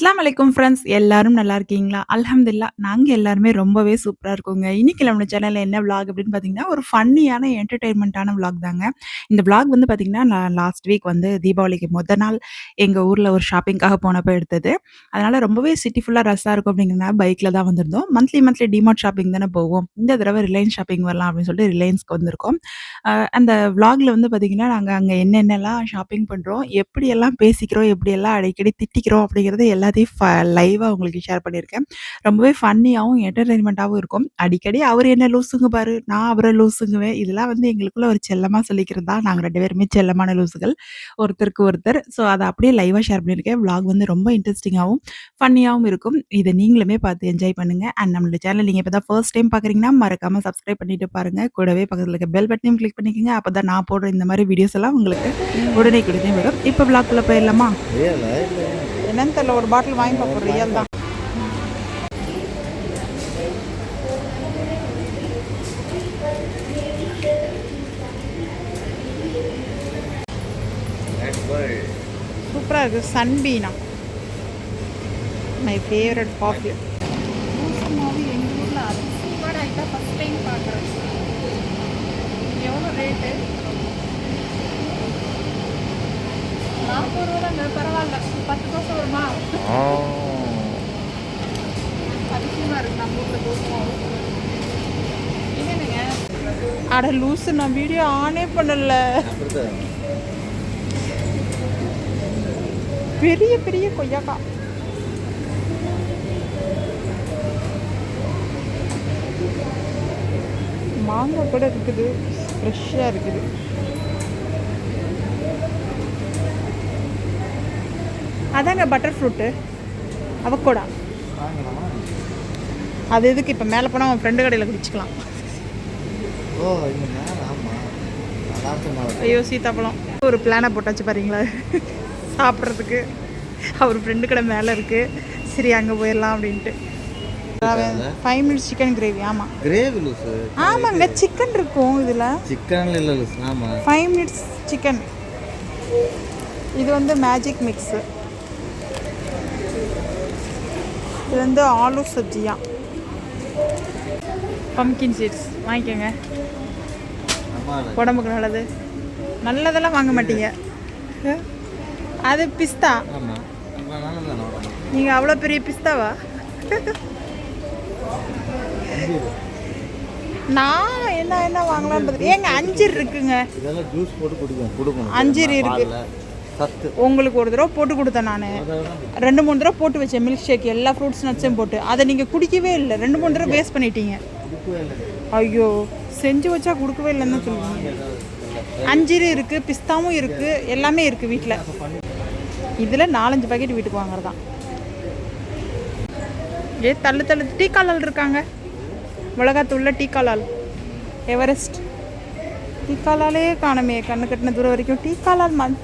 அஸ்ஸலாமு அலைக்கும் ஃப்ரெண்ட்ஸ் எல்லாரும் நல்லா இருக்கீங்களா? அல்ஹம்துலில்லாஹ் நாங்க எல்லாருமே ரொம்பவே சூப்பரா இருக்கோங்க. இன்னைக்கு நம்ம சேனல்ல என்ன விளாக் அப்படின்னு பார்த்தீங்கன்னா, ஒரு ஃபன்னியான என்டர்டெயின்மென்ட்டான விளாக் தாங்க. இந்த விளாக் வந்து பார்த்தீங்கன்னா, நான் லாஸ்ட் வீக் வந்து தீபாவளிக்கு மொத நாள் எங்க ஊர்ல ஒரு ஷாப்பிங்காக போனப்ப எடுத்தது. அதனால ரொம்பவே சிட்டி ஃபுல்லா ரஷ்ஷா இருக்கும் அப்படிங்கிறனால பைக்ல தான் வந்திருந்தோம். மந்த்லி டிமார்ட் ஷாப்பிங் தானே போவோம். இந்த தடவ ரிலையன்ஸ் ஷாப்பிங் வரலாம் அப்படின்னு சொல்லிட்டு ரிலையன்ஸ்க்கு வந்திருக்கோம். அந்த விளாக்ல வந்து பார்த்தீங்கன்னா, நாங்க அங்க என்னென்னலாம் ஷாப்பிங் பண்றோம், எப்படியெல்லாம் பேசிக்கிறோம், எப்படியெல்லாம் அடிக்கடி திட்டிக்கிறோம் அப்படிங்கிறத எல்லாத்தையும் லைவா உங்களுக்கு ஷேர் பண்ணியிருக்கேன். ரொம்பவே ஃபன்னியாவும், என்டர்டெயின்மென்ட்டாவும் இருக்கும். அடிக்கடி அவரு என்ன லூசுங்க பாரு, நான் அவர லூசுங்குவேன். இதெல்லாம் வந்து எங்களுக்குள்ள ஒரு செல்லமா சொல்லிக்கிறது தான். நாங்க 2 பேருமே செல்லமான லூசுகள். ஒருத்தருக்கு ஒருத்தர். ஸோ அத அப்படியே லைவா ஷேர் பண்ணியிருக்கேன். விளாக் வந்து ரொம்ப இன்ட்ரஸ்டிங்காவும், ஃபன்னியாவும் இருக்கும். இத நீங்களுமே பார்த்து என்ஜாய் பண்ணுங்க. அண்ட் நம்மளோட சேனல் நீங்க இப்ப தான் ஃபர்ஸ்ட் டைம் பார்க்குறீங்கன்னா, மறக்காம சப்ஸ்கிரைப் பண்ணிட்டு பாருங்க. கூடவே பக்கத்துல இருக்க பெல் பட்டனையும் கிளிக் பண்ணிக்கங்க. அப்பதான் நான் போடுற இந்த மாரி வீடியோஸ் எல்லாம் உங்களுக்கு உடனே வரும். இப்ப விளாக்குள்ள போயிரலாமா? என்னன்னு தெரியல. ஒரு பாட்டில் வாங்கி பார்ப்போம். ரியல் தான். சூப்பரா இருக்கு. சன்பீனா மை ஃபேவரட் காஃபி. எங்க ஊர்ல அது சூப்பர் ஆயிட்டா ஃபர்ஸ்ட் டைம் பார்க்குறேன். எவ்வளோ ரேட்டு? 40 ரூபா தாங்க. பரவாயில்ல. 10 தோசை வருமா? அதிகமாக இருக்கு நம்ம ஊரில் தோசை. என்னங்க அட லூஸு, நான் வீடியோ ஆனே பண்ணல. பெரிய பெரிய கொய்யாக்கா. மாங்காய் கூட இருக்குது. ஃப்ரெஷ்ஷாக இருக்குது. அதாங்க பட்டர் ஃப்ரூட்டு, அவக்கோடா. அது எதுக்கு இப்போ மேலே போனால் அவன் ஃப்ரெண்டு கடையில் குடிச்சிக்கலாம். ஐயோ சீத்தாப்பழம். ஒரு பிளானை போட்டாச்சு பாருங்களா சாப்பிட்றதுக்கு. அவர் ஃப்ரெண்டு கடை மேலே இருக்குது. சரி அங்கே போயிடலாம் அப்படின்ட்டு. 5 மினிட்ஸ் சிக்கன் கிரேவி. ஆமாம் கிரேவி லூஸ். ஆமாங்க சிக்கன் இருக்கும் இதில். சிக்கன் இல்லை லூஸ். ஆமாம் 5 மினிட்ஸ் சிக்கன். இது வந்து மேஜிக் மிக்ஸு. இது வந்து ஆலு சப்ஜியா. பம்கின் சீட்ஸ் வாங்கிக்கோங்க. உடம்புக்கு நல்லது. நல்லதெல்லாம் வாங்க மாட்டீங்க. அது பிஸ்தா. நீங்கள் அவ்வளோ பெரிய பிஸ்தாவா? நான் என்ன வாங்கலாம்ன்றது. ஏங்க அஞ்சீர் இருக்குங்க. இதெல்லாம் ஜூஸ் போட்டு குடிக்கணும். அஞ்சீர் இருக்கு. உங்களுக்கு ஒரு தடவை போட்டு கொடுத்தேன். நான் 2-3 தடவை போட்டு வச்சேன். மில்க் ஷேக் எல்லா ஃப்ரூட்ஸ் நட்ஸையும் போட்டு. அதை நீங்கள் குடிக்கவே இல்லை. 2-3 தடவை வேஸ்ட் பண்ணிட்டீங்க. ஐயோ செஞ்சு வச்சா கொடுக்கவே இல்லைன்னு தான் சொல்லுவீங்க. அஞ்சீர் இருக்குது, பிஸ்தாவும் இருக்குது, எல்லாமே இருக்குது வீட்டில். இதில் 4-5 பாக்கெட் வீட்டுக்கு வாங்குறதான். தள்ளு டீ காலால் இருக்காங்க. மிளகாத்தூள்ல டீ காலால், எவரெஸ்ட் டீ காலாலே காணுமே. கண்ணு கட்டின தூரம் வரைக்கும் டீ காலால்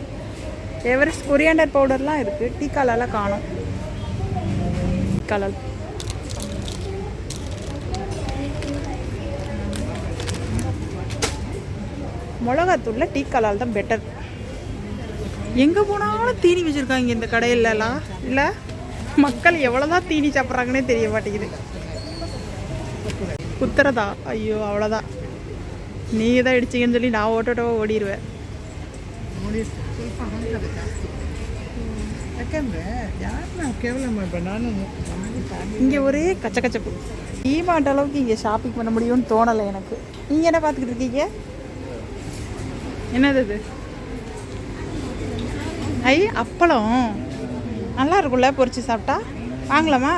எவரெஸ்ட் கொரியாண்டர் பவுடர்லாம் இருக்குது. டீ காலால காணும். டீ காலால் மிளகாத்தூள்ல டீ காலால் தான் பெட்டர். எங்கே போனாலும் தீனி வச்சுருக்காங்க இந்த கடையிலலாம். இல்லை மக்கள் எவ்வளோதான் தீனி சாப்பிட்றாங்கன்னே தெரிய மாட்டேங்குது. குத்துறதா? ஐயோ அவ்வளோதான். நீங்கள் தான் இடிச்சிங்கன்னு சொல்லி நான் ஓட்டோட்டவோ ஓடிடுவேன். இங்கே ஒரே கச்சக்கச்சப்பு. டிமார்ட் அளவுக்கு இங்கே ஷாப்பிங் பண்ண முடியும்னு தோணலை எனக்கு. நீங்கள் என்ன பார்த்துக்கிட்டு இருக்கீங்க? என்னது இது? ஐ அப்பளம் நல்லா இருக்கும்ல பொரிச்சு சாப்பிட்டா. வாங்கலாமா?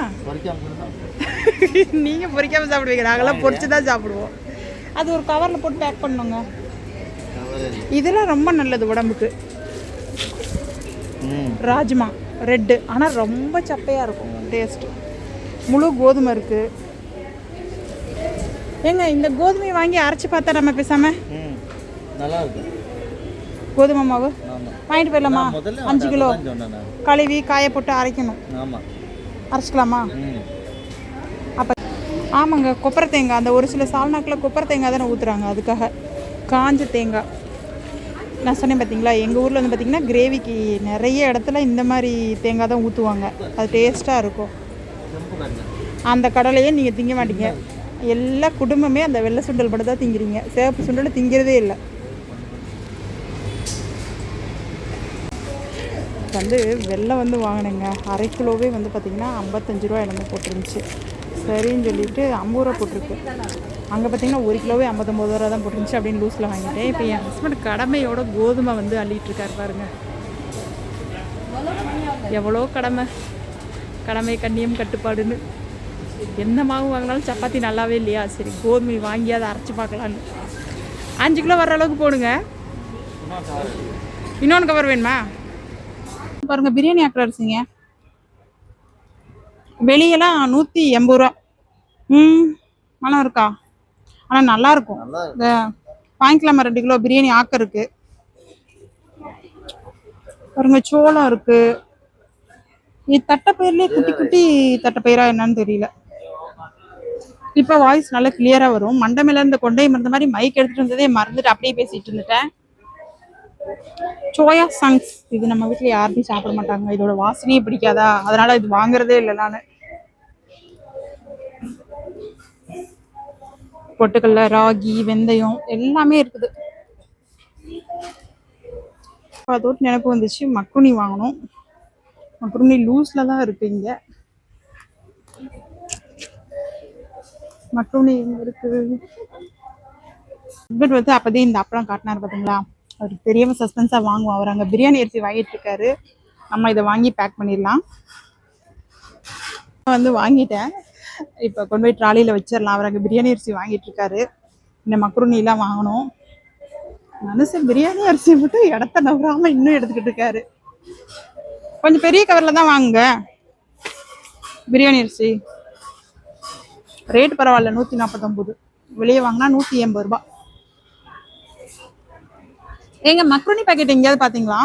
நீங்கள் பொரிக்காமல் சாப்பிடுவீங்க. நாங்களாம் பொரிச்சு தான் சாப்பிடுவோம். அது ஒரு கவரில் போட்டு பேக் பண்ணுங்க. இதெல்லாம் ரொம்ப நல்லது உடம்புக்கு. ராஜ்மா ரெட்டு, ஆனால் ரொம்ப சப்பையாக இருக்கும் டேஸ்ட்டு. முழு கோதுமை இருக்குது. ஏங்க இந்த கோதுமையை வாங்கி அரைச்சி பார்த்தா நம்ம பேசாமல் நல்லா இருக்கு. கோதுமை மாவு வாங்கிட்டு போயிடலாமா? 5 கிலோ கழுவி காய போட்டு அரைக்கணும். அரைச்சிக்கலாமா? அப்போ ஆமாங்க கொப்பரை தேங்காய். அந்த ஒரு சில சால்னாக்கில் கொப்பரை தேங்காய் தானே ஊற்றுறாங்க. அதுக்காக காஞ்ச தேங்காய் நான் சொன்னேன் பார்த்தீங்களா, எங்கள் ஊரில் வந்து பார்த்திங்கன்னா கிரேவிக்கு நிறைய இடத்துல இந்த மாதிரி தேங்காய் தான் ஊற்றுவாங்க. அது டேஸ்ட்டாக இருக்கும். செம்பு கடலை. அந்த கடலையே நீங்கள் திங்க மாட்டீங்க. எல்லா குடும்பமே அந்த வெள்ளை சுண்டல் மட்டும் தான் திங்கிறீங்க. சிவப்பு சுண்டல் திங்கிறதே இல்லை. வந்து வெள்ளை வந்து வாங்கினேங்க. அரை கிலோவே வந்து பார்த்திங்கன்னா 55 ரூபா என்னமோ போட்டுருந்துச்சு. சரின்னு சொல்லிட்டு 50 ரூபா போட்டிருக்கு. அங்கே பார்த்திங்கன்னா 1 கிலோவே 59 ரூபா தான் போட்டுருந்துச்சு அப்படின்னு லூஸில் வாங்கிட்டேன். இப்போ என் ஹஸ்பண்ட் கடமையோட கோதுமை வந்து அள்ளிட்டுருக்காரு பாருங்க. எவ்வளோ கடமை கண்ணியம் கட்டுப்பாடுன்னு. என்ன மாவு வாங்கினாலும் சப்பாத்தி நல்லாவே இல்லையா, சரி கோதுமை வாங்கி அதை அரைச்சி பார்க்கலான்னு 5 கிலோ வர்ற அளவுக்கு போடுங்க. இன்னொன்று கவர் வேணுமா பாருங்கள். பிரியாணி ஆக்கிற அரிசிங்க வெளியெல்லாம் 180 ரூபா. மனம் இருக்கா, ஆனால் நல்லாயிருக்கும். நல்லா இந்த வாங்கிக்கலாமா 2 கிலோ பிரியாணி ஆக்க இருக்கு பாருங்க. சோளம் இருக்கு. இது தட்டைப்பயிர்லேயே குட்டி குட்டி தட்டைப்பயிரா என்னன்னு தெரியல. இப்போ வாய்ஸ் நல்லா கிளியராக வரும். மண்டை மேல இருந்த கொண்டை மறந்த மாதிரி மைக் எடுத்துட்டு வந்ததே மறந்துட்டு அப்படியே பேசிட்டு இருந்துட்டேன். சோயா சங்ஸ் இது நம்ம வீட்டில் யாருமே சாப்பிட மாட்டாங்க. இதோட வாசனையே பிடிக்காதா, அதனால இது வாங்குறதே இல்லை நான். பொட்டுக்கல்ல, ராகி, வெந்தயம் எல்லாமே இருக்குது. அதோட நினைப்பு வந்துச்சு, மக்குனி வாங்கணும். மக்குனி லூஸ்ல தான் இருக்கு இங்க. மக்குனி எங்க இருக்கு? ஹஸ்பண்ட் வந்து அப்பதே இந்த அப்பளம் காட்டினார் பார்த்தீங்களா, அவருக்கு தெரியாம சஸ்பென்ஸா வாங்குவோம். அவர் அங்கே பிரியாணி அரிசி வாங்கிட்டு இருக்காரு. நம்ம இதை வாங்கி பேக் பண்ணிடலாம். வந்து வாங்கிட்டேன். இப்போ கொண்டு போய் ட்ராலியில் வச்சிடலாம். அவர் அங்கே பிரியாணி அரிசி வாங்கிட்டு இருக்காரு. இந்த மக்ருனிலாம் வாங்கணும். மனுஷன் பிரியாணி அரிசி மட்டும் இடத்த நவராம இன்னும் எடுத்துக்கிட்டு இருக்காரு. கொஞ்சம் பெரிய கவர்ல தான் வாங்குங்க பிரியாணி அரிசி. ரேட் பரவாயில்ல, 149. வெளியே வாங்கினா 180 ரூபாய். எங்க மக்ருனி பேக்கெட் எங்கேயாவது பாத்தீங்களா?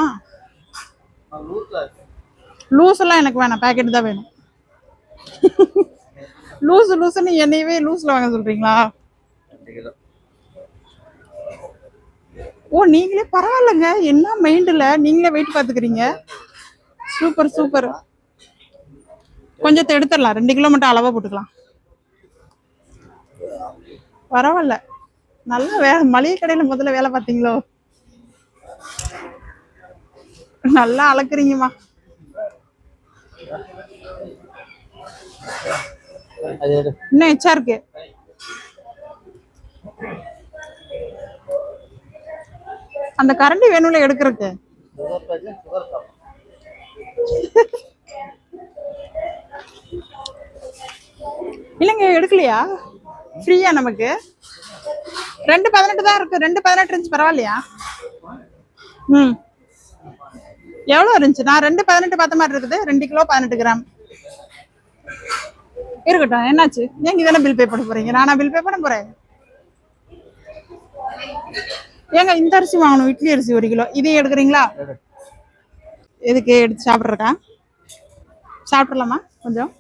லூஸ் எல்லாம் எனக்கு வேணாம், பேக்கெட் தான் வேணும். லூஸ்ன்னு என்னையவே லூஸ்ல வாங்க சொல்றீங்களா? ஓ நீங்களே பரவாயில்லைங்க, என்ன மைண்ட்ல நீங்களே வெயிட் பாத்துக்கிறீங்க. Super super. கொஞ்சத்தை எடுத்துடலாம், 2 கிலோ மட்டும் அளவா போட்டுக்கலாம். பரவாயில்ல, நல்லா மளிகை கடையில முதல்ல வேலை பார்த்தீங்களோ? நல்லா அளக்குறீங்கம்மா. இன்னும் எச்சா இருக்கு. அந்த கரண்டி வேணும்ல எடுக்கிறதுக்கு. இல்லைங்க எடுக்கலையா? ஃப்ரீயா நமக்கு 2.18 தான் இருக்கு. 2.18 இருந்துச்சு, பரவாயில்லையா? எவ்வளோ இருந்துச்சு? நான் 2.18 பார்த்த மாதிரி இருக்குது. 2 கிலோ 18 கிராம் இருக்கட்டும். என்னாச்சு? நீங்க தானே பில் பே பண்ண போறீங்க, நானா பில் பே பண்ண போறேன்? ஏங்க இந்த அரிசி வாங்கணும், இட்லி அரிசி 1 கிலோ. இதையும் எடுக்கிறீங்களா? எதுக்கு எடுத்து சாப்பிட்றக்கா? சாப்பிட்றலாமா கொஞ்சம்?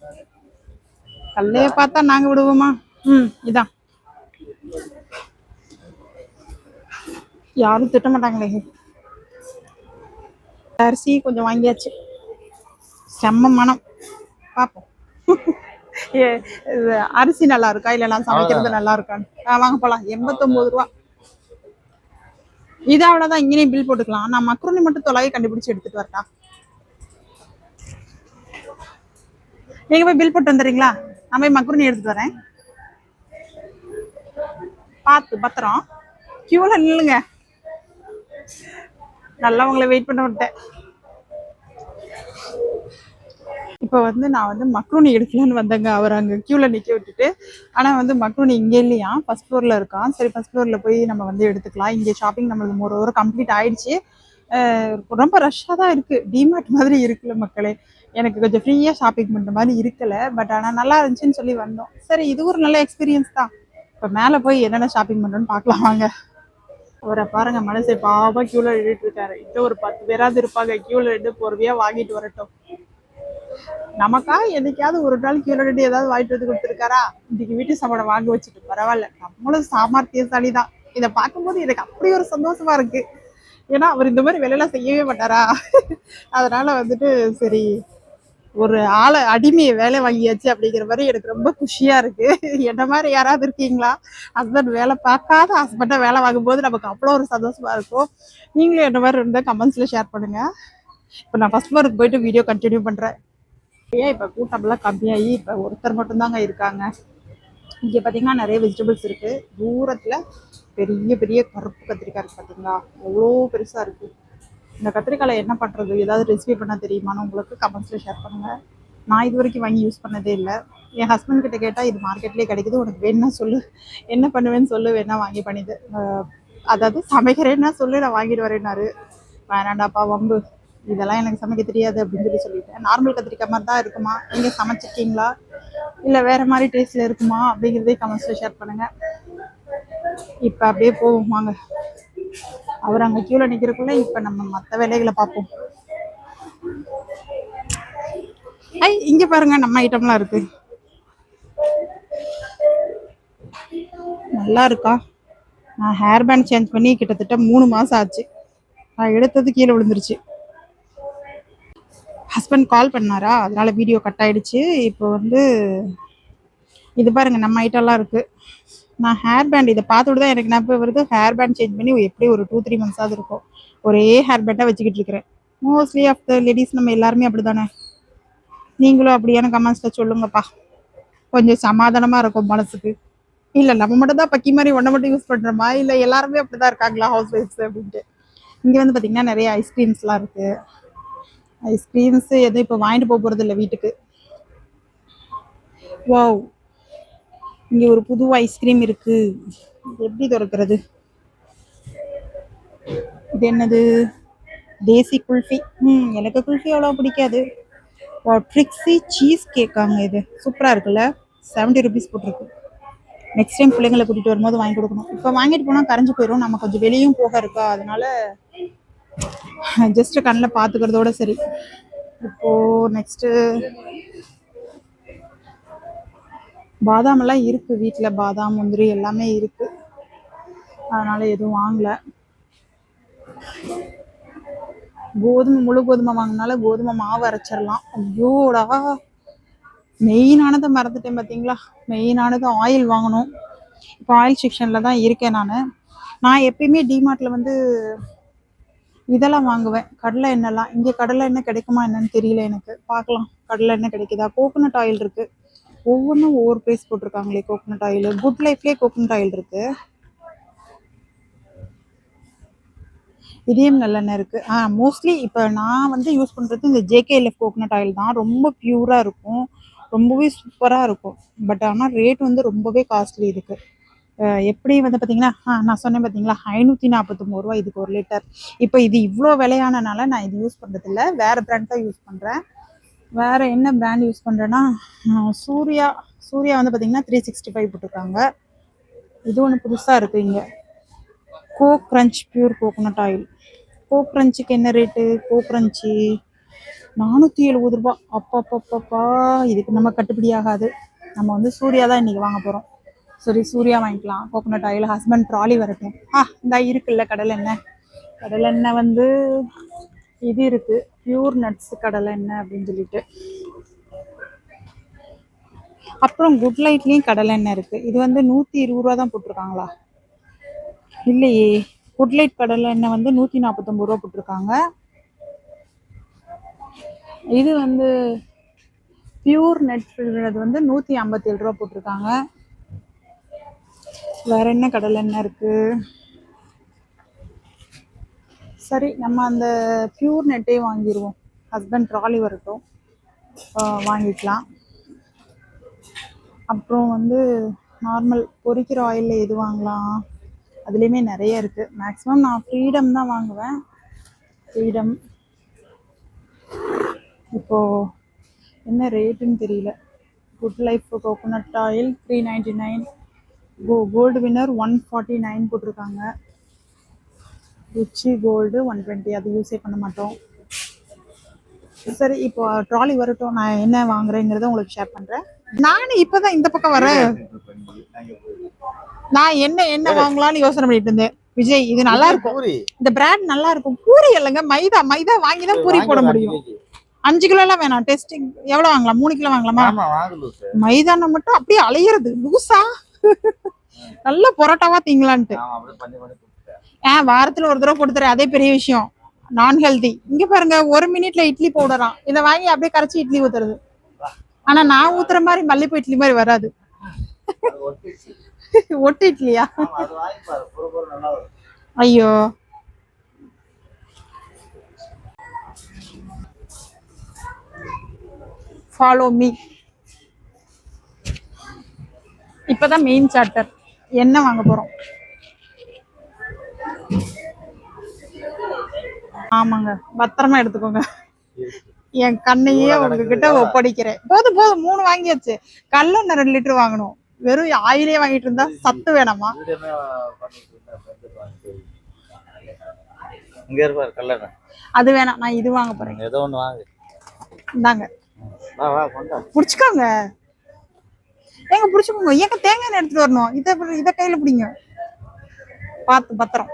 கல்லைய பார்த்தா நாங்க விடுவோமா? இதான் யாரும் திட்ட மாட்டாங்களே. அரிசி கொஞ்சம் வாங்கியாச்சு. செம்ம மனம். பார்ப்போம் அரிசி நல்லா இருக்கா இல்லை நான் சமைக்கிறது நல்லா இருக்கான்னு. வாங்க போலாம். 89 ரூபா. இது அவ்வளோதான். இங்கேயும் பில் போட்டுக்கலாம். நான் மக்ருனி மட்டும் தொலைவை கண்டுபிடிச்சு எடுத்துட்டு வரட்டா? நீங்க போய் பில் போட்டு வந்துடுறீங்களா? நான் போய் மக்ருனி எடுத்துட்டு வரேன். பார்த்து பத்திரம். கியூல நில்லுங்க. நல்லா உங்களை வெயிட் பண்ண விட்டேன். இப்போ வந்து நான் வந்து மக்ருனி எடுக்கலான்னு வந்தேங்க. அவர் அங்கே கியூவில் நிற்க விட்டுட்டு. ஆனால் வந்து மக்ருனி இங்கே இல்லையா, ஃபர்ஸ்ட் ஃப்ளோரில் இருக்கான். சரி ஃபர்ஸ்ட் ஃப்ளோரில் போய் நம்ம வந்து எடுத்துக்கலாம். இங்கே ஷாப்பிங் நம்மளுக்கு ஒரு கம்ப்ளீட் ஆயிடுச்சு. ரொம்ப ரஷ்ஷாக தான் இருக்குது. டிமார்ட் மாதிரி இருக்குல்ல மக்களே. எனக்கு கொஞ்சம் ஃப்ரீயாக ஷாப்பிங் பண்ணுற மாதிரி இருக்கலை. பட் ஆனால் நல்லா இருந்துச்சுன்னு சொல்லி வந்தோம். சரி இது ஒரு நல்ல எக்ஸ்பீரியன்ஸ் தான். இப்போ மேலே போய் என்னென்ன ஷாப்பிங் பண்ணுறோன்னு பார்க்கலாம் வாங்க. அவரை பாருங்க, மனசை பாவமாக கியூவில் நின்றுட்டு இருக்காரு. இன்னும் ஒரு 10 பேராவது இருப்பாங்க கியூவில் நின்று பொறுமையாக வாங்கிட்டு வரட்டும். நமக்கா என்னைக்காவது ஒரு நாள் கியூல நின்று ஏதாவது வாங்கிட்டு வந்து கொடுத்துருக்காரா? இன்னைக்கு வீட்டு சாப்பாடை வாங்க வச்சுட்டு பரவாயில்ல. நம்மளும் சாமர்த்தியசாலி தான். இதை பார்க்கும்போது எனக்கு அப்படி ஒரு சந்தோஷமா இருக்கு. ஏன்னா அவர் இந்த மாதிரி வேலையெல்லாம் செய்யவே மாட்டாரா. அதனால வந்துட்டு சரி, ஒரு ஆளை அடிமையை வேலை வாங்கியாச்சு அப்படிங்கிற மாதிரி எனக்கு ரொம்ப குஷியா இருக்கு. என்ன மாதிரி யாராவது இருக்கீங்களா? ஹஸ்பண்ட் வேலை பார்க்காத ஹஸ்பண்டை வேலை வாங்கும்போது நமக்கு அவ்வளோ ஒரு சந்தோஷமா இருக்கும். நீங்களும் என்ன மாதிரி இருந்தால் கமெண்ட்ஸ்ல ஷேர் பண்ணுங்க. இப்போ நான் ஃபர்ஸ்ட் ஃப்ளோருக்கு போயிட்டு வீடியோ கண்டினியூ பண்றேன். ஏன் இப்போ கூட்டம்லாம் கம்மியாகி இப்போ ஒருத்தர் மட்டும்தாங்க இருக்காங்க. இங்கே பார்த்தீங்கன்னா நிறைய வெஜிடபிள்ஸ் இருக்கு. தூரத்துல பெரிய பெரிய கருப்பு கத்திரிக்காய் இருக்கு பார்த்தீங்களா, எவ்வளோ பெருசா இருக்கு. இந்த கத்திரிக்காயில் என்ன பண்ணுறது, ஏதாவது ரெசிபி பண்ணால் தெரியுமான்னு உங்களுக்கு கமெண்ட்ஸில் ஷேர் பண்ணுங்கள். நான் இது வரைக்கும் வாங்கி யூஸ் பண்ணதே இல்லை. என் ஹஸ்பண்ட் கிட்ட கேட்டால் இது மார்க்கெட்லேயே கிடைக்குது, உனக்கு வேணும்னா சொல்லு, என்ன பண்ணுவேன்னு சொல்லு, வேணா வாங்கி பண்ணிது, அதாவது சமைக்கிறேன்னா சொல்லு நான் வாங்கிட்டு வரேன்னாரு. வேணாண்டாப்பா வம்பு, இதெல்லாம் எனக்கு சமைக்க தெரியாது அப்படின்னு சொல்லிட்டேன். நார்மல் கத்திரிக்காய் மாதிரி தான் இருக்குமா, நீங்கள் சமைச்சிருக்கீங்களா இல்லை வேறு மாதிரி டேஸ்ட்டில் இருக்குமா அப்படிங்கிறதே கமெண்ட்ஸில் ஷேர் பண்ணுங்கள். இப்போ அப்படியே போவோம் வாங்க. அவர் அங்கே கீழே நிற்கிறக்குள்ள இப்போ நம்ம மற்ற வேலைகளை பார்ப்போம். இங்க பாருங்க நம்ம ஐட்டம்லாம் இருக்கு. நல்லா இருக்கா? நான் ஹேர் பேண்ட் சேஞ்ச் பண்ணி கிட்டத்தட்ட 3 மாசம் ஆச்சு. நான் எடுத்தது கீழே விழுந்துருச்சு. ஹஸ்பண்ட் கால் பண்ணாரா, அதனால வீடியோ கட் ஆயிடுச்சு. இப்போ வந்து இது பாருங்க நம்ம ஐட்டம்லாம் இருக்கு. நான் ஹேர் பேண்ட் இதை பார்த்துட்டு தான் எனக்கு ஞாபகம் வருது, ஹேர் பேண்ட் சேஞ்ச் பண்ணி எப்படி ஒரு 2-3 மந்த்ஸாவது இருக்கும். ஒரே ஹேர் பேண்டாக வச்சுக்கிட்டு இருக்கிறேன். மோஸ்ட்லி ஆஃப் த லேடிஸ் நம்ம எல்லாருமே அப்படிதானே. நீங்களும் அப்படியான கமெண்ட்ஸில் சொல்லுங்கப்பா, கொஞ்சம் சமாதானமாக இருக்கும் மனசுக்கு. இல்லை நம்ம மட்டும் தான் பக்கி மாதிரி ஒன்றை மட்டும் யூஸ் பண்ணுறோமா, இல்லை எல்லாருமே அப்படி தான் இருக்காங்களா ஹவுஸ் ஒய்ஃப்ஸ் அப்படின்ட்டு. இங்கே வந்து பார்த்திங்கன்னா நிறைய ஐஸ்கிரீம்ஸ்லாம் இருக்குது. ஐஸ்கிரீம்ஸ் எதுவும் இப்போ வாங்கிட்டு போக போகிறது இல்லை வீட்டுக்கு. வாவ், இங்கே ஒரு புது ஐஸ்கிரீம் இருக்குது. எப்படி திறக்கிறது? இது என்னது? தேசி குல்ஃபி. எனக்கு குல்ஃபி அவ்வளோ பிடிக்காது. ட்ரிக்ஸி சீஸ் கேக்காங்க, இது சூப்பராக இருக்குல்ல. 70 rupees போட்டிருக்கு. நெக்ஸ்ட் டைம் பிள்ளைங்களை கூட்டிகிட்டு வரும்போது வாங்கி கொடுக்கணும். இப்போ வாங்கிட்டு போனால் கரைஞ்சி போயிடும், நம்ம கொஞ்சம் வெளியும் போக இருக்கா, அதனால ஜஸ்ட் கண்ணில் பார்த்துக்கிறதோட சரி. இப்போது நெக்ஸ்ட்டு பாதாம் எல்லாம் இருக்குது வீட்டில், பாதாம் முந்திரி எல்லாமே இருக்குது, அதனால எதுவும் வாங்கலை. கோதுமை, முழு கோதுமை வாங்கினால கோதுமை மாவு அரைச்சிடலாம். ஐயோடா, மெயினானதை மறந்துட்டேன் பார்த்தீங்களா. மெயினானது ஆயில் வாங்கணும். இப்போ ஆயில் செக்ஷனில் தான் இருக்கேன் நான் எப்பயுமே டிமார்ட்டில் வந்து இதெல்லாம் வாங்குவேன், கடலை எண்ணெய்லாம். இங்கே கடலை எண்ணெய் கிடைக்குமா என்னன்னு தெரியல எனக்கு, பார்க்கலாம் கடலை எண்ணெய் கிடைக்குதா. கோகோனட் ஆயில் இருக்குது, ஒவ்வொன்றும் ஒவ்வொரு ப்ரைஸ் போட்டிருக்காங்களே. கோகோனட் ஆயில் குட் லைஃப்லேயே கோகோனட் ஆயில் இருக்குது, இதயம் நல்லெண்ணெய் இருக்குது. மோஸ்ட்லி இப்போ நான் வந்து யூஸ் பண்ணுறது இந்த ஜேகேஎல்எஃப் கோகோனட் ஆயில் தான். ரொம்ப பியூராக இருக்கும், ரொம்பவே சூப்பராக இருக்கும். பட் ஆனால் ரேட் வந்து ரொம்பவே காஸ்ட்லி இதுக்கு. எப்படி வந்து பார்த்தீங்கன்னா, நான் சொன்னேன் பார்த்தீங்களா, 549 ரூபா இதுக்கு 1 லிட்டர். இப்போ இது இவ்வளோ விலையானனால நான் இது யூஸ் பண்ணுறதில்ல, வேறு பிராண்ட் தான் யூஸ் பண்ணுறேன். வேறு என்ன பிராண்ட் யூஸ் பண்ணுறேன்னா, சூர்யா வந்து பார்த்தீங்கன்னா 365 போட்டிருக்காங்க. இது ஒன்று புதுசாக இருக்குது இங்கே, கோ கிரன்ச் பியூர் கோகோனட் ஆயில். கோ கிரன்ச்சுக்கு என்ன ரேட்டு? கோ கிரன்ச்சு 470 ரூபா. அப்பப்பப்பப்பா, இதுக்கு நம்ம கட்டுப்படி ஆகாது. நம்ம வந்து சூர்யா தான் இன்றைக்கி வாங்க போகிறோம். சரி, சூர்யா வாங்கிக்கலாம். கோகோனட் ஆயில் ஹஸ்பண்ட் ட்ராலி வரட்டும். இந்த இருக்குல்ல கடலெண்ணெய் வந்து இது இருக்குது, பியூர் நட்ஸ் கடலெண்ணெய் அப்படின்னு சொல்லிட்டு. அப்புறம் குட் லைட்லேயும் கடலெண்ணெய் இருக்குது. இது வந்து 120 ரூபா தான் போட்டிருக்காங்களா? இல்லையே, குட் லைட் கடலெண்ணெய் வந்து 149 ரூபா போட்டிருக்காங்க. இது வந்து பியூர் நெட் வந்து 157 ரூபா போட்டிருக்காங்க. வேற என்ன கடலெண்ணெய் இருக்கு? சரி, நம்ம அந்த பியூர் நெட்டே வாங்கிடுவோம். ஹஸ்பண்ட் ட்ராலி வரட்டும், வாங்கிக்கலாம். அப்புறம் வந்து நார்மல் பொரிக்கிற ஆயிலில் எது வாங்கலாம்? அதுலேயுமே நிறைய இருக்குது. மேக்ஸிமம் நான் ஃப்ரீடம் தான் வாங்குவேன். ஃப்ரீடம் இப்போது என்ன ரேட்டுன்னு தெரியல. Good life coconut oil 399, gold winner 149 போட்டிருக்காங்க. ருச்சி கோல்டு 120, அது யூஸே பண்ண மாட்டோம். சரி, இப்போ ட்ராலி வரட்டும், நான் என்ன வாங்குறேங்கிறத உங்களுக்கு ஷேர் பண்ணுறேன். நானும் இப்போதான் இந்த பக்கம் வரேன். நான் என்ன வாங்கலாம்னு யோசனை பண்ணிட்டு இருந்தேன். விஜய் இது நல்லா இருக்கும். பூரி இந்த பிராண்ட் நல்லா இருக்கும். பூரி இல்லைங்க, மைதா மைதா வாங்கி தான் பூரி போட முடியும். 5 கிலோ எல்லாம் வேணாம். டெஸ்டிங் எவ்வளவு வாங்கலாம்? 3 கிலோ வாங்கலாமா? ஆமா வாங்கு லூஸ். மைதான மட்டும் அப்படியே அலையிறது லூசா. நல்ல பரோட்டாவா திங்கலான்ட்டு. ஆமா அப்படியே பண்ணி பண்ணி கொடுத்துட்டேன். வாரத்துல ஒரு தடவை கொடுத்துறேன், அதே பெரிய விஷயம். நான் ஹெல்தி. இங்க பாருங்க, 1 மினிட்ல இட்லி பவுடராம். இதை வாங்கி அப்படியே கரைச்சி இட்லி ஊத்துறது. ஆனா நான் ஊத்துற மாதிரி மல்லிப்பூ இட்லி மாதிரி வராது. அது ஒட்டிச்சு. ஒட்டு இட்லியா? ஆமா அது வாங்கி பாரு, புற புற நல்லா வரும். ஐயோ, ஃபாலோ மீ. இப்பதான் மெயின் சாப்டர். என்ன வாங்க போறோம்? ஆமாங்க, பத்திரமா எடுத்துக்கோங்க. என் கண்ணையே உங்ககிட்ட ஒப்படைக்கிறேன். போதும் போதும், 3 வாங்கியாச்சு. கல்லும் 2 லிட்டர் வாங்கணும். வெறும் ஆயிலே வாங்கிட்டு இருந்தா சத்து வேணாமா? வீடியோமே பண்ணிட்டு இருந்தேன், ஃப்ரெண்டுக்கு வாங்கி. இங்க இருப்பாரு கல்லணை. அது வேணாம், நான் இது வாங்க போறேன். ஏதோ ஒண்ணு வாங்கு. இந்தாங்க, வா வா கொண்டா. புடிச்சுக்கோங்க. ஏங்க புடிச்சுக்கோங்க. ஏங்க தேங்காய் எண்ணெய் எடுத்துட்டு வரணும். இத கையில பிடிங்க. பார்த்து பத்திரம்.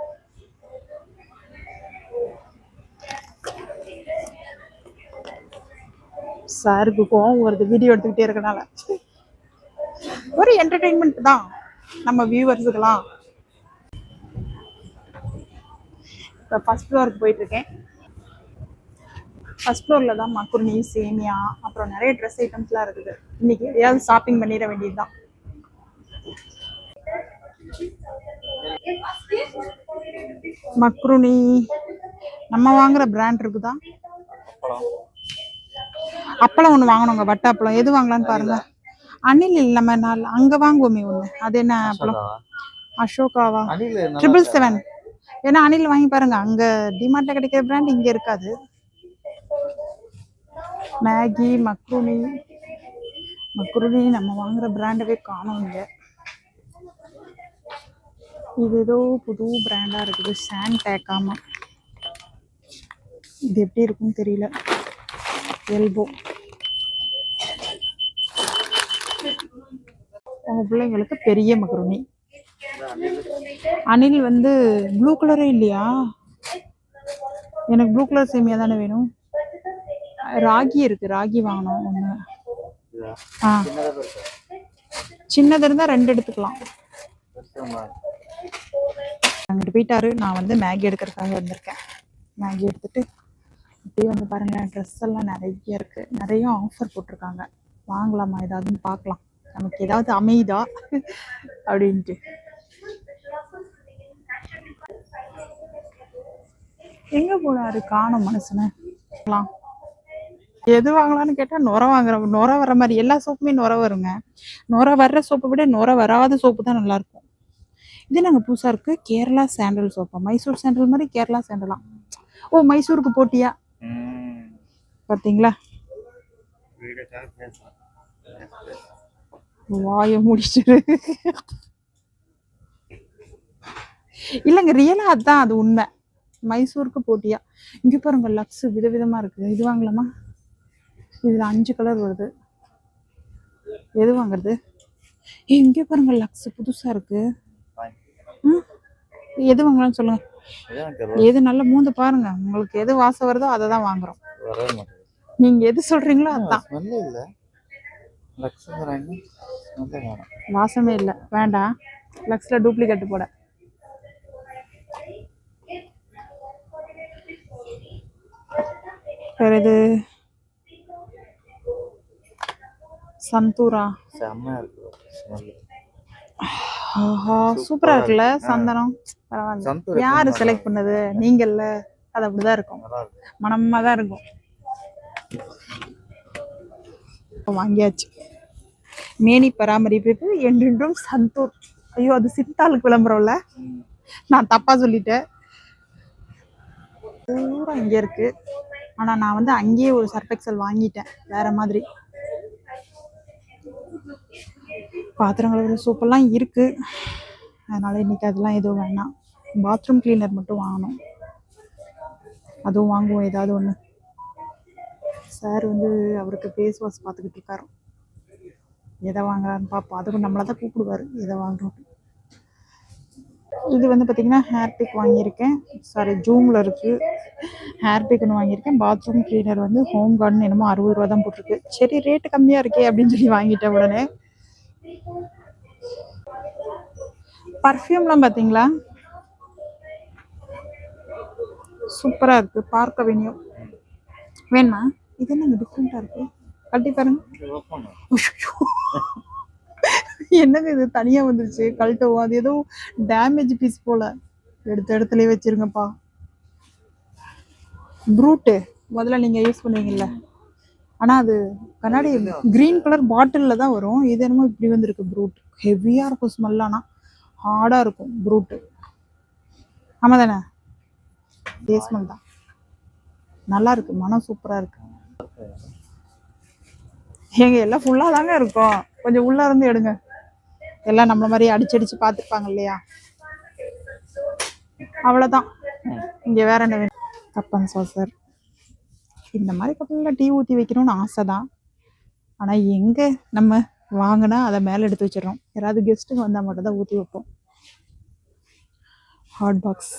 சாருக்கு கோவம் வருது வீடியோ எடுத்துக்கிட்டே இருக்கனால. ஒரு என்டர்டெயின்மெண்ட் தான் நம்ம வியூவர்ஸுக்கெல்லாம். இப்போ ஃபர்ஸ்ட் ஃப்ளோருக்கு போயிட்டு இருக்கேன். ஃபர்ஸ்ட் ஃப்ளோரில் தான் மக்குருனி, சேமியா, அப்புறம் நிறைய ட்ரெஸ் ஐட்டம்ஸ்லாம் இருக்குது. இன்னைக்கு எதையாவது ஷாப்பிங் பண்ணிட வேண்டியது தான். மக்ருனி நம்ம வாங்குற பிராண்ட் இருக்குதா? அப்பளம் ஒன்று வாங்கணுங்க, வட்ட அப்பளம். எது வாங்கலான்னு பாருங்க. அணில் நம்ம அங்க வாங்குவோமே ஒண்ணு, அது என்ன அப்பளம்? அசோகாவா? 777. ஏன்னா அணில் வாங்கி பாருங்க, அங்க டிமார்ட்ல கிடைக்கிற பிராண்ட் இங்க இருக்காது. மேகி, மக்ருனி நம்ம வாங்குற பிராண்டவே காணோம் இங்க. இது ஏதோ புது பிராண்டா இருக்குது, சான்டேக்காமா. இது எப்படி இருக்குன்னு தெரியல. எல்போ. உங்க பிள்ளைங்களுக்கு பெரிய மக்ருனி. அணில் வந்து ப்ளூ கலரே இல்லையா? எனக்கு ப்ளூ கலர் சேமியா தானே வேணும். ராகி இருக்கு, ராகி வாங்கணும் ஒண்ணு. சின்னது இருந்தா 2 எடுத்துக்கலாம். அங்கிட்டு போயிட்டாரு. நான் வந்து மேகி எடுக்கிறதுக்காக வந்திருக்கேன். மேகி எடுத்துட்டு இப்படியே வந்து பாருங்களேன், ட்ரெஸ் எல்லாம் நிறைய இருக்கு. நிறைய ஆஃபர் போட்டிருக்காங்க. வாங்கலாமா ஏதாவதுன்னு பார்க்கலாம், நமக்கு ஏதாவது அமையுதா அப்படின்ட்டு. எங்க போனாரு? காணோம் மனுஷனை. எது வாங்கலாம்னு கேட்டா நுர வாங்குறோம். நுர வர மாதிரி எல்லா சோப்புமே நுர வருங்க. நுர வர்ற சோப்பை விட நுர வராத சோப்பு தான் நல்லா இருக்கும். இது நாங்க புதுசா இருக்கு, கேரளா சாண்டல் சோப்பா. மைசூர் சாண்டல் மாதிரி கேரளா சாண்டலாம். ஓ, மைசூருக்கு போட்டியா? பாத்தீங்களா? வாய முடிச்சிரு. இல்லைங்க, ரியலா அதுதான், அது உண்மை. மைசூருக்கு போட்டியா? இங்க பாருங்க, லக்ஸ் விதவிதமா இருக்கு. இது வாங்கலாமா? இதுல 5 கலர் வருது. எது வாங்குறது? இங்க பாருங்க, லக்ஸ் புதுசா இருக்கு. எது வாங்கலாம்னு சொல்லுங்க. எது நல்ல மூந்து பாருங்க, உங்களுக்கு எது வாசம் வருதோ அதை தான் வாங்குறோம். நீங்க எது சொல்றீங்களோ அதுதான். வாசமே இல்லை, வேண்டாம். லக்ஸ்ல டூப்ளிகேட் போட. வேற இது சந்தூரா. ஆஹா, சூப்பரா இருக்குல்ல சந்தனம். பரவாயில்ல. யாரு செலக்ட் பண்ணது? நீங்கல்ல. அது அப்படிதான் இருக்கும், மனமா தான் இருக்கும். வாங்கியாச்சு. மேனி பராமரிப்பு என்றென்றும் சந்தூர். ஐயோ, அது சித்தாளுக்கு விளம்பரம்ல, நான் தப்பா சொல்லிட்டேன். பூரா இங்க இருக்கு. ஆனா நான் வந்து அங்கேயே ஒரு சர்ஃபெக்சல் வாங்கிட்டேன், வேற மாதிரி. பாத்திரம் கழுவுற சோப்பெல்லாம் இருக்கு, அதனால இன்னைக்கு அதெல்லாம் எதுவும் வேணாம். பாத்ரூம் கிளீனர் மட்டும் வாங்கணும், அதுவும் வாங்குவோம் ஏதாவது ஒன்று. சார் வந்து அவருக்கு ஃபேஸ் வாஷ் பார்த்துக்கிட்டு இருக்காரு. எதை வாங்குறாருன்னு பார்ப்போம். அதுக்கும் நம்மளை தான் கூப்பிடுவாரு எதை வாங்குறோம். இது வந்து பார்த்தீங்கன்னா ஹேர் பிக் வாங்கியிருக்கேன். சாரி ஜூமில் இருக்குது. ஹேர் பிக் ஒன்று வாங்கியிருக்கேன். பாத்ரூம் கிளீனர் வந்து ஹோம் கார்டன் என்னமோ 60 ரூபா தான் போட்டிருக்கு. சரி ரேட்டு கம்மியாக இருக்கே அப்படின்னு சொல்லி வாங்கிட்டேன் உடனே. பர்ஃப்யூம்லாம் பார்த்தீங்களா, சூப்பராக இருக்குது. பார்க்க வேணும் வேணுமா? இது என்னங்க டிஃப்ரெண்ட்டாக இருக்குது, கட்டி பாருங்க. உஷ்ஷோ. என்னங்க இது தனியாக வந்துருச்சு, கழட்டவும். அது ஏதோ டேமேஜ் பீஸ் போல். எடுத்த இடத்துலயே வச்சிருங்கப்பா. ப்ரூட்டு முதல்ல நீங்கள் யூஸ் பண்ணுவீங்கல்ல, ஆனால் அது கண்ணாடி க்ரீன் கலர் பாட்டிலில் தான் வரும். இது என்னமோ இப்படி வந்துருக்கு. ப்ரூட் ஹெவியாக இருக்கும் ஸ்மெல், ஆனால் ஹார்டாக இருக்கும் ப்ரூட்டு. ஆமாம் தானே? இதே ஸ்மெல் தான், நல்லா இருக்கு, மனம் சூப்பராக இருக்கு. எங்க எல்லாம் ஃபுல்லாக தாங்க இருக்கும், கொஞ்சம் உள்ளே இருந்து எடுங்க. எல்லாம் நம்மள மாதிரி அடிச்சு பார்த்துருப்பாங்க இல்லையா, அவ்வளோதான். இங்கே வேற என்ன வேணும்? Cup and saucer. இந்த மாதிரி கப்பலில் டீ ஊற்றி வைக்கணும்னு ஆசை தான், ஆனால் எங்கே நம்ம வாங்கினா அதை மேலே எடுத்து வச்சிடறோம். யாராவது கெஸ்ட்டுங்க வந்தால் மட்டும் தான் ஊற்றி வைப்போம். ஹாட் பாக்ஸ்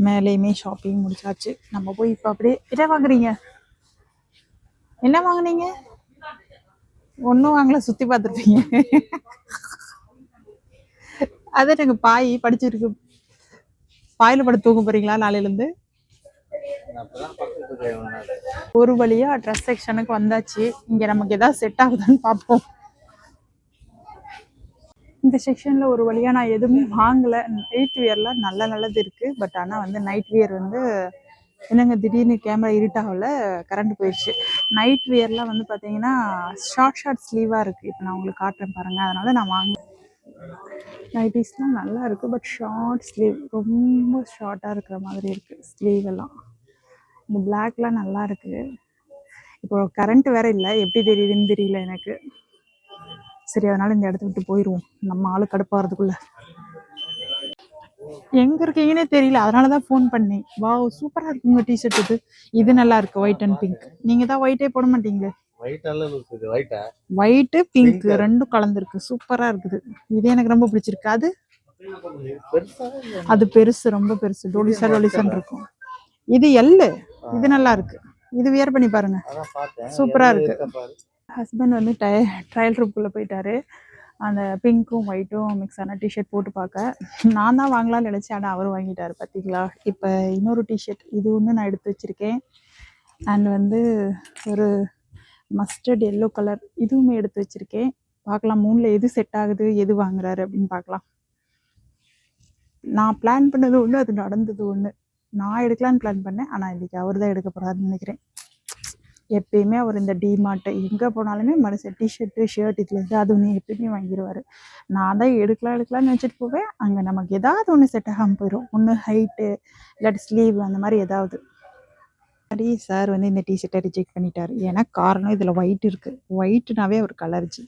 மேலேயுமே ஷாப்பிங் முடிச்சாச்சு. நம்ம போய் இப்போ அப்படியே என்ன வாங்குறீங்க, என்ன வாங்குனீங்க? ஒன்றும் வாங்கல, சுற்றி பார்த்துருப்பீங்க. அது எனக்கு பாய் படிச்சிருக்கு. பாயில் படுத்து தூங்க போறீங்களா நாளையிலேருந்து? ஒரு வழியா ட்ரெஸ் செக்ஷனுக்கு வந்தாச்சு. இங்க நமக்கு ஏதாவது செட் ஆகுதான்னு பார்ப்போம். இந்த செக்ஷன்ல ஒரு வழியா நான் எதுவுமே வாங்கல. நைட் வியர்லாம் நல்லது இருக்கு. பட் ஆனா வந்து நைட் வியர் வந்து என்னங்க திடீர்னு கேமரா இருட்டாகல, கரண்ட் போயிடுச்சு. நைட் வியர்லாம் வந்து பார்த்தீங்கன்னா ஷார்ட் ஸ்லீவாக இருக்குது. இப்போ நான் உங்களுக்கு காட்டுறேன் பாருங்கள். அதனால் நான் வாங்கினேன். நைட்டிஸ்லாம் நல்லா இருக்குது, பட் ஷார்ட் ஸ்லீவ், ரொம்ப ஷார்ட்டாக இருக்கிற மாதிரி இருக்குது ஸ்லீவ் எல்லாம். இந்த பிளாக்லாம் நல்லா இருக்குது. இப்போ கரண்ட் வேற இல்லை, எப்படி தெரியுதுன்னு தெரியல எனக்கு. சரி, அதனால இந்த இடத்த விட்டு போயிடுவோம், நம்ம ஆளு கடுப்பாகிறதுக்குள்ள. எங்க இருக்கீங்கன்னே தெரியல, அதனாலதான் ஃபோன் பண்ணேன். வாவ், சூப்பரா இருக்குங்க டிஷர்ட். இது நல்லா இருக்கு, ஒயிட் அண்ட் பிங்க். நீங்க தான் ஒயிட்டே போட மாட்டீங்களே. ஒயிட் பிங்க் ரெண்டும் கலந்துருக்கு, சூப்பரா இருக்குது. இது எனக்கு ரொம்ப பிடிச்சிருக்கு. அது பெருசு, ரொம்ப பெருசு, டொலிசன் இருக்கும். இது எல்லு, இது நல்லா இருக்கு. இது வியர் பண்ணி பாருங்க, சூப்பரா இருக்கு. ஹஸ்பண்ட் வந்து ட்ரையல் ரூம்குள்ள போயிட்டாரு. அந்த பிங்க்கும் ஒயிட்டும் மிக்ஸ் ஆன டிஷர்ட் போட்டு பார்க்க நான் தான் வாங்கலாம்னு நினச்சேன், ஆனால் அவர் வாங்கிட்டார் பார்த்தீங்களா. இப்போ இன்னொரு டிஷர்ட், இது ஒன்று நான் எடுத்து வச்சுருக்கேன். அண்ட் வந்து ஒரு மஸ்டர்ட் எல்லோ கலர், இதுவுமே எடுத்து வச்சுருக்கேன். பார்க்கலாம் மூணில் எது செட் ஆகுது, எது வாங்குறாரு அப்படின்னு பார்க்கலாம். நான் பிளான் பண்ணது ஒன்று, அது நடந்தது ஒன்று. நான் எடுக்கலான்னு பிளான் பண்ணேன், ஆனால் இன்றைக்கி அவர் தான் எடுக்க போகிறாருன்னு நினைக்கிறேன். எப்பயுமே அவர் இந்த டிமார்ட் எங்கே போனாலுமே மனுஷன் டிஷர்ட்டு ஷர்ட் இதில் ஏதாவது ஒன்று எப்பயுமே வாங்கிடுவார். நான் தான் எடுக்கலாம்னு வச்சுட்டு போவேன். அங்கே நமக்கு ஏதாவது ஒன்று செட் ஆகாமல் போயிடும். ஒன்று ஹைட்டு இல்லாட்டி ஸ்லீவ் அந்த மாதிரி ஏதாவது. சரி, சார் வந்து இந்த டிஷர்ட்டை ரிஜெக்ட் பண்ணிட்டார். ஏன்னா காரணம் இதில் ஒயிட் இருக்குது. ஒயிட்னாவே அவருக்கு அலர்ஜி.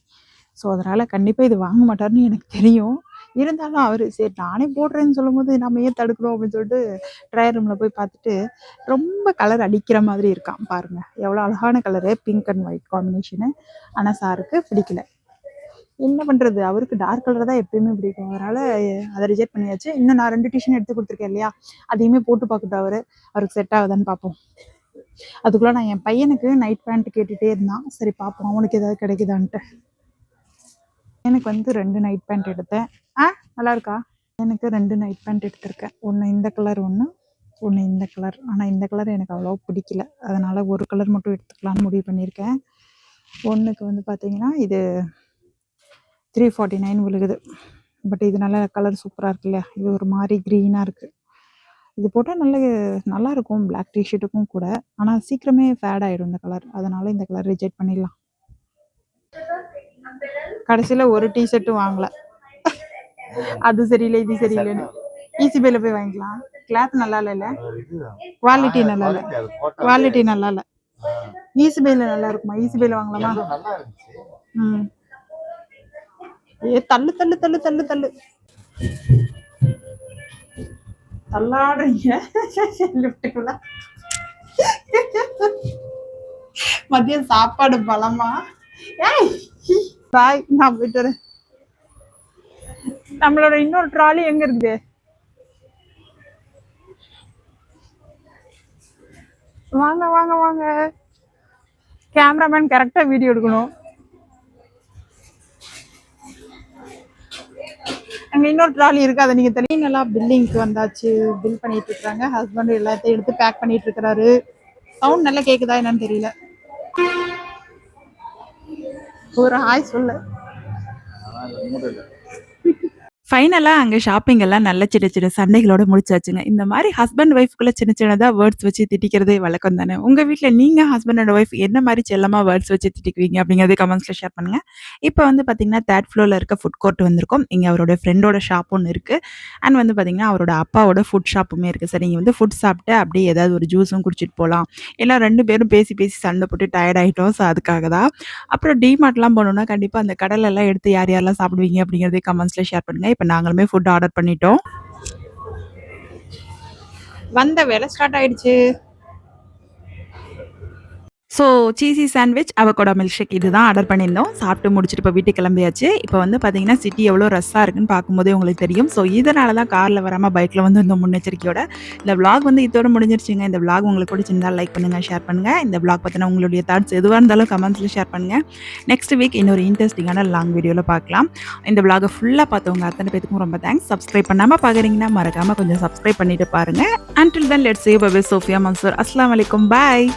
ஸோ அதனால் கண்டிப்பாக இது வாங்க மாட்டார்னு எனக்கு தெரியும். இருந்தாலும் அவர் சரி நானே போடுறேன்னு சொல்லும்போது நம்ம ஏன் தடுக்கிறோம் அப்படின்னு சொல்லிட்டு ட்ரையர் ரூமில் போய் பார்த்துட்டு ரொம்ப கலர் அடிக்கிற மாதிரி இருக்கான் பாருங்கள். எவ்வளோ அழகான colour, pink and white combination. ஆனால் சாருக்கு பிடிக்கல. என்ன பண்ணுறது, அவருக்கு டார்க் கலர் தான் எப்பயுமே பிடிக்கும். அதனால் அதை ரிஜெக்ட் பண்ணியாச்சு. இன்னும் நான் 2 டிஷர்ட் எடுத்து கொடுத்துருக்கேன் இல்லையா, அதையுமே போட்டு பார்க்கட்டும். அவருக்கு செட் ஆகுதான்னு பார்ப்போம். அதுக்குள்ளே நான் என் பையனுக்கு நைட் பேண்ட் கேட்டுகிட்டே இருந்தான். சரி பார்ப்போம் அவனுக்கு ஏதாவது கிடைக்குதான்ட்டு. எனக்கு வந்து 2 நைட் பேண்ட் எடுத்தேன். நல்லா இருக்கா? எனக்கு 2 நைட் பேண்ட் எடுத்திருக்கேன். ஒன்று இந்த கலர், ஒன்று இந்த கலர். ஆனால் இந்த கலர் எனக்கு அவ்வளோ பிடிக்கல, அதனால் ஒரு கலர் மட்டும் எடுத்துக்கலான்னு முடிவு பண்ணியிருக்கேன். ஒன்றுக்கு வந்து பார்த்தீங்கன்னா இது 349 விழுகுது. பட் இது நல்ல கலர் சூப்பராக இருக்கு இல்லையா. இது ஒரு மாதிரி க்ரீனாக இருக்குது. இது போட்டால் நல்லாயிருக்கும் பிளாக் டிஷர்ட்டுக்கும் கூட. ஆனால் சீக்கிரமே ஃபேட் ஆகிடும் இந்த கலர், அதனால் இந்த கலர் ரிஜெக்ட் பண்ணிடலாம். கடைசியில் ஒரு டிஷர்ட்டும் வாங்கலை. அது சரியில்லை, இது சரியில்லைன்னு ஈஸி பேல போய் வாங்கிக்கலாம். கிளாத் நல்லா இல்லை, குவாலிட்டி நல்லா இல்லை. ஈஸி பேல நல்லா இருக்குமா? ஈஸி பேல வாங்கலாமா? தள்ளு தள்ளாடுறீங்க லிஃப்ட்டுக்குள்ள. மதியம் சாப்பாடு பலமா? பாய், நான் போயிட்டு வரேன். நம்மளோட இன்னொரு ட்ராலி எங்க இருக்குது? வாங்க வாங்க வாங்க. கேமராமேன் கரெக்டா வீடியோ எடுக்கணும். அங்க இன்னொரு ட்ராலி இருக்கு, அதை நீங்க தள்ளி. நல்லா பில்லிங்க்கு வந்தாச்சு. பில் பண்ணிட்டு இருக்காங்க. ஹஸ்பண்ட் எல்லாத்தையும் எடுத்து பேக் பண்ணிட்டு இருக்காரு. சவுண்ட் நல்லா கேக்குதா என்னன்னு தெரியல. ஒரு ஹாய் சொல்லு. ஃபைனலா அங்க ஷாப்பிங் எல்லாம் நல்ல சின்ன சின்ன சண்டைகளோட முடிச்சாச்சுங்க. இந்த மாரி ஹஸ்பண்ட் ஒய்ஃப்குள்ள சின்ன சின்னதா வேர்ட்ஸ் வச்சு திட்டிக்கிறதே வழக்கம் தானே. உங்க வீட்ல நீங்க ஹஸ்பண்ட் அண்ட் ஒய்ஃப் என்ன மாரி செல்லமா வேர்ட்ஸ் வச்சு திட்டிக்குவீங்க அப்படிங்கிறத கமெண்ட்ஸ்ல ஷேர் பண்ணுங்க. இப்ப வந்து பாத்தீங்கன்னா, 3rd ஃப்ளோர்ல இருக்க ஃபுட் கோர்ட் வந்திருக்கோம். இங்க அவரோட ஃப்ரெண்டோட ஷாப் ஒண்ணு இருக்கு. அண்ட் வந்து பாத்தீங்கன்னா, அவரோட அப்பாவோட ஃபுட் ஷாப்புமே இருக்கு. சரி, நீங்க வந்து ஃபுட் சாப்பிட்டு அப்படியே ஏதாவது ஒரு ஜூஸும் குடிச்சிட்டு போலாம். ஏன்னா 2 பேரும் பேசி பேசி சண்டை போட்டு டயர்ட் ஆயிட்டோம். ஸோ அதுக்காக தான். அப்புறம் டிமார்ட்லாம் போனோம்னா, கண்டிப்பா அந்த கடலெல்லாம் எடுத்து யார் யாரெல்லாம் சாப்பிடுவீங்க அப்படிங்கிறதையும் கமெண்ட்ஸ்ல ஷேர் பண்ணுங்க. இப்ப நாங்களுமே ஃபுட் ஆர்டர் பண்ணிட்டோம். வந்த வேலை ஸ்டார்ட் ஆயிடுச்சு. So cheesy sandwich, avocado milk shake இதுதான் ஆர்டர் பண்ணியிருந்தோம். சாப்பிட்டு முடிச்சுட்டு இப்போ வீட்டுக்கு கிளம்பியாச்சு. இப்போ வந்து பார்த்தீங்கன்னா, சிட்டி எவ்வளோ ரஷ்ஷா இருக்குன்னு பார்க்கும்போதே உங்களுக்கு தெரியும். ஸோ இதனால தான் கார்ல வராம பைக்ல வந்திருந்தோம் முன்னெச்சரிக்கையோட. இந்த விளாக் வந்து இதோட முடிஞ்சிருச்சுங்க. இந்த விளாக் உங்களுக்கு பிடிச்சிருந்தா லைக் பண்ணுங்க, ஷேர் பண்ணுங்க. இந்த விளாக் பத்தின உங்களுடைய தாட்ஸ் எதுவா இருந்தாலும் கமெண்ட்ஸ்ல ஷேர் பண்ணுங்க. நெக்ஸ்ட் வீக் இன்னொரு இன்ட்ரெஸ்டிங்கான லாங் வீடியோல பார்க்கலாம். இந்த விளாக ஃபுல்லா பார்த்தவங்க அத்தனை பேத்துக்கும் ரொம்ப தேங்க்ஸ். சப்ஸ்கிரைப் பண்ணாம பார்க்குறீங்கன்னா மறக்காம கொஞ்சம் சப்ஸ்கிரைப் பண்ணிட்டு பாருங்க. Until then let's say bye bye. Sophia Mansoor. அஸ்ஸலாமு அலைக்கும். பாய்.